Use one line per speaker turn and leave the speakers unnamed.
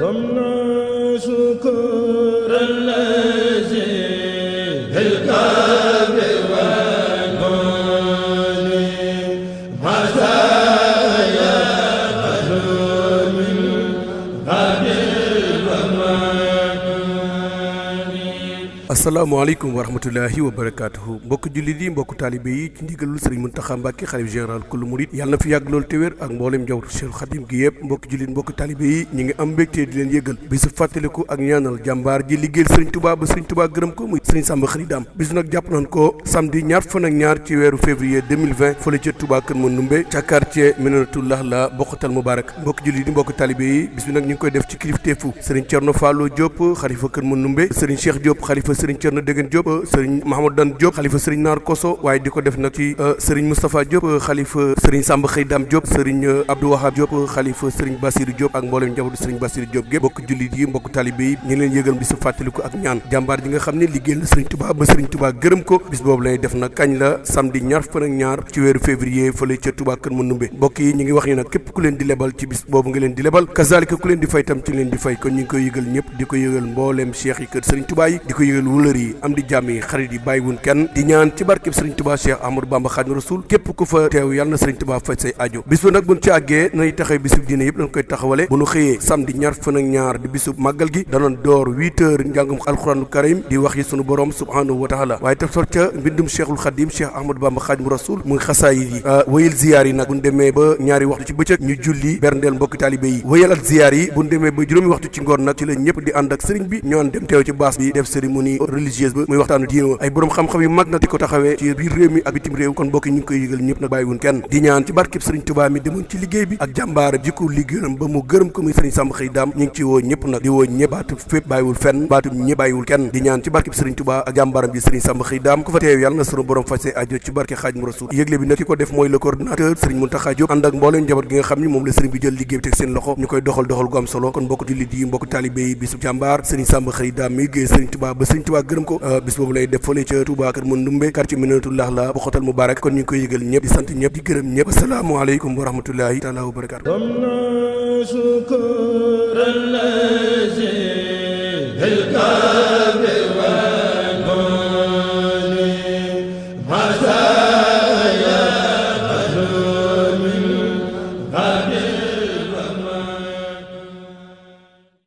رمنا شكر الذي بالكرب والمن هدايا أهل من بعد الرحمن.
asalaamaaleykum wa rahmatullahi wa barakaatuhu mbokk jullit yi mbokk taalibe yi ci ndigalul Sëriñ Muntaxa Mbàkke xalif général kullu murid yàlla na fi yàgg loolu te wér ak mboolem njabootu Cheikh Khadim gi yëpp mbokk jullit mbokk taalibe yi ñi ngi am mbégte di leen yëgal bisu fàttaliku ak ñaanal jàmbaar ji liggéeyal Sëriñ Tuubaa ba Sëriñ Tuubaa gërëm ko muy Sëriñ Samba Xëri Daam bisu nag jàpp nañ ko samedi ñaar fan ak ñaar ci weeru février 2020 fële ca Touba Kër Mandumbe ca quartier Minanatullah la Bokhatal Mubarak mbokk jullit yi mbokk taalibe yi bis bi nag ñu ngi koy def ci kilifteefu Sëriñ Cerno Fallo Diop xalifa Kër Mandumbe Sëriñ Cheikh Diop xalifa Sëriñ Cerno Degen Diop sëriñ Mahamadan Diop xalifa sëriñ Naar Koso waaye di ko def nag ci sëriñ Moustapha Diop xalifa sëriñ Samba Xëy Daam Diop sëriñ Abdou Wahab Diop xalifa sëriñ Bassirou Diop ak mboolem njabootu sëriñ Bassirou Diop gépp mbokk jullit yi mbokk talibé yi ñu ngi leen yëgal bisu fàttaliku ak ñaan jàmbaar ji nga xam ne liggéeyal na sëriñ Touba ba sëriñ Touba gërëm ko bis boobu lay def nag kañ la samedi ñaar fan ak ñaar ci weeru février fële ca Touba Kër Mandumbe mbokk yi ñu ngi wax ni nag képp ku leen di lebal ci bis boobu nga leen di lebal kazalika ku leen di fay tam ci leen di fay kon ñu ngi koy yëgal ñëpp di ko yëgal mbooleem cheikh yi kër sëriñ Touba yi di ko yëgal wulër yi am di jàmm yi xarit yi bàyyiwun kenn di ñaan ci barkeb Sëriñ Tuubaa Cheikh Ahmadou Bamba Xaadimu Rasuul képp ku fa teew yàlla na Sëriñ Tuubaa faj say aajo bis bu nag buñ ci àggee nay taxaw bisub diine yëpp dañ koy taxawale bu nu xëyee samedi ñaar fan ak ñaar di bisub màggal gi danoon door 8 heures njàngum alxuraanu karim di wax yi sunu borom subhanahu wa taala waaye taf sot ca mbindum Cheikhul Xadim Cheikh Ahmadou Bamba Xaadimu Rasuul muy xasaayid yi wéyal ziyaar yi nag buñ demee ba ñaari waxtu ci bëccëg ñu julli berndeel mbokki taalibé yi wéyal ak ziyaar yi buñ demee ba juróomi waxtu ci ngoon nag ci la ñëpp di ànd ak sëriñ bi ñoon dem teew ci baas bi def cérémonie religieuse ba muy waxtaanu diine ay borom xam-xam yu mag na di ko taxawee ci biir réew mi ak bitim réew kon mbokk yi ñu ngi koy yëgal ñëpp nag bàyyiwun kenn di ñaan ci barkeb Sëriñ Tuubaa mi demoon ci liggéey bi ak jàmbaar ji ko liggéeyam ba mu gërëm ko muy Sëriñ Samba Xëy Daam ñu ngi ci woo ñëpp nag di woo ñëpp baatu fépp bàyyiwul fenn baatu ñëpp bàyyiwul kenn di ñaan ci barkeb Sëriñ Tuubaa ak jàmbaaram ji Sëriñ Samba Xëy Daam ku fa teew yàlla na sunu borom faj say aajo ci barke Xaadimu Rasuul yëgle bi nag ki ko def mooy le coordinateur Sëriñ Muntaxa Diop ànd ak mbooleem njaboot gi nga xam ni moom la sëriñ bi jël liggéey bi teg seen loxo ñu koy doxal gu am solo kon mbokk jullit yi mbokk talibé yi bisu jàmbaar Sëriñ Samba Xëy Daam mi liggéey Sëriñ Tuubaa ba Sëriñ Tuubaa gërëm ko bis boobu lay def fële ca Touba Kër Mandumbe quartier Minanatullah la Bokhatal Mubarak kon ñu ngi koy yëgal ñëpp di sant ñëpp di gërëm ñëpp asalaamaaleykum wa rahmatullahi taala wa barakaatu.
رمنا شكر الذي بالكرب